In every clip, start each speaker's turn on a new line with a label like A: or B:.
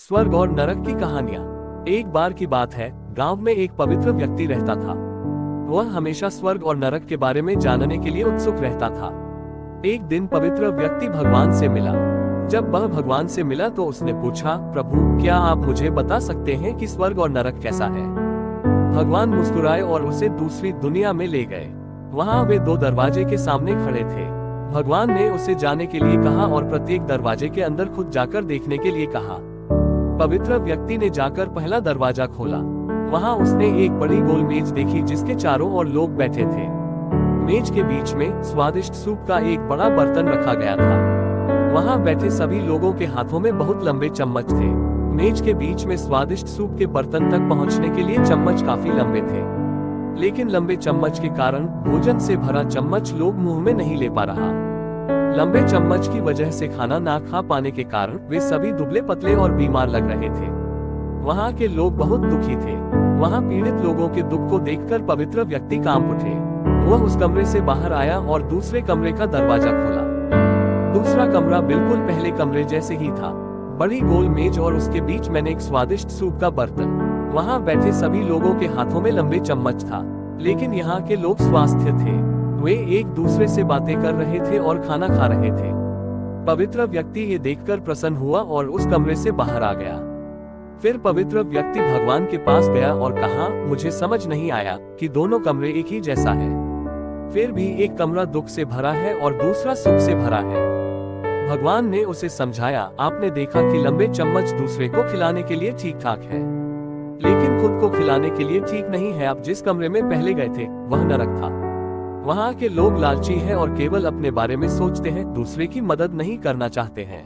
A: स्वर्ग और नरक की कहानियां। एक बार की बात है, गांव में एक पवित्र व्यक्ति रहता था। वह हमेशा स्वर्ग और नरक के बारे में जानने के लिए उत्सुक रहता था। एक दिन पवित्र व्यक्ति भगवान से मिला। जब वह भगवान से मिला तो उसने पूछा, प्रभु, क्या आप मुझे बता सकते हैं कि स्वर्ग और नरक कैसा है? भगवान मुस्कुराए और उसे दूसरी दुनिया में ले गए। वहां वे दो दरवाजे के सामने खड़े थे। भगवान ने उसे जाने के लिए कहा और प्रत्येक दरवाजे के अंदर खुद जाकर देखने के लिए कहा। पवित्र व्यक्ति ने जाकर पहला दरवाजा खोला। वहां उसने एक बड़ी गोल मेज देखी जिसके चारों ओर लोग बैठे थे। मेज के बीच में स्वादिष्ट सूप का एक बड़ा बर्तन रखा गया था। वहां बैठे सभी लोगों के हाथों में बहुत लंबे चम्मच थे। मेज के बीच में स्वादिष्ट सूप के बर्तन तक पहुंचने के लिए चम्मच काफी लंबे थे, लेकिन लंबे चम्मच के कारण भोजन से भरा चम्मच लोग मुंह में नहीं ले पा रहा। लंबे चम्मच की वजह से खाना ना खा पाने के कारण वे सभी दुबले पतले और बीमार लग रहे थे। वहां के लोग बहुत दुखी थे। वहां पीड़ित लोगों के दुख को देखकर पवित्र व्यक्ति कांप उठे। वह उस कमरे से बाहर आया और दूसरे कमरे का दरवाजा खोला। दूसरा कमरा बिल्कुल पहले कमरे जैसे ही था। बड़ी गोल मेज और उसके बीच में एक स्वादिष्ट सूप का बर्तन। वहां बैठे सभी लोगों के हाथों में लंबे चम्मच था, लेकिन यहाँ के लोग स्वास्थ्य थे। वे एक दूसरे से बातें कर रहे थे और खाना खा रहे थे। पवित्र व्यक्ति ये देखकर प्रसन्न हुआ और उस कमरे से बाहर आ गया। फिर पवित्र व्यक्ति भगवान के पास गया और कहा, मुझे समझ नहीं आया कि दोनों कमरे एक ही जैसा है। फिर भी एक कमरा दुख से भरा है और दूसरा सुख से भरा है। भगवान ने उसे समझाया, आपने देखा कि लंबे चम्मच दूसरे को खिलाने के लिए ठीक ठाक है, लेकिन खुद को खिलाने के लिए ठीक नहीं है। आप जिस कमरे में पहले गए थे वह नरक था। वहाँ के लोग लालची हैं और केवल अपने बारे में सोचते हैं, दूसरे की मदद नहीं करना चाहते हैं,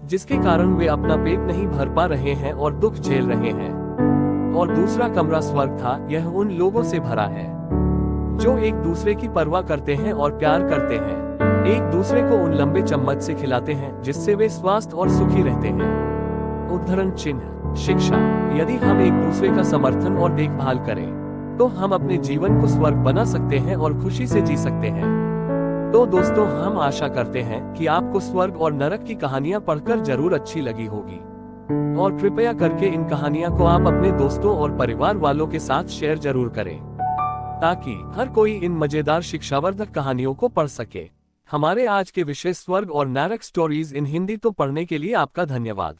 A: जिसके कारण वे अपना पेट नहीं भर पा रहे हैं और दुख झेल रहे हैं। और दूसरा कमरा स्वर्ग था। यह उन लोगों से भरा है जो एक दूसरे की परवाह करते हैं और प्यार करते हैं, एक दूसरे को उन लंबे चम्मच से खिलाते हैं जिससे वे स्वस्थ और सुखी रहते हैं। उदाहरण चिन्ह शिक्षा। यदि हम एक दूसरे का समर्थन और देखभाल करें तो हम अपने जीवन को स्वर्ग बना सकते हैं और खुशी से जी सकते हैं। तो दोस्तों, हम आशा करते हैं कि आपको स्वर्ग और नरक की कहानियां पढ़कर जरूर अच्छी लगी होगी, और कृपया करके इन कहानियां को आप अपने दोस्तों और परिवार वालों के साथ शेयर जरूर करें, ताकि हर कोई इन मजेदार शिक्षावर्धक कहानियों को पढ़ सके। हमारे आज के विषय स्वर्ग और नरक स्टोरीज इन हिंदी तो पढ़ने के लिए आपका धन्यवाद।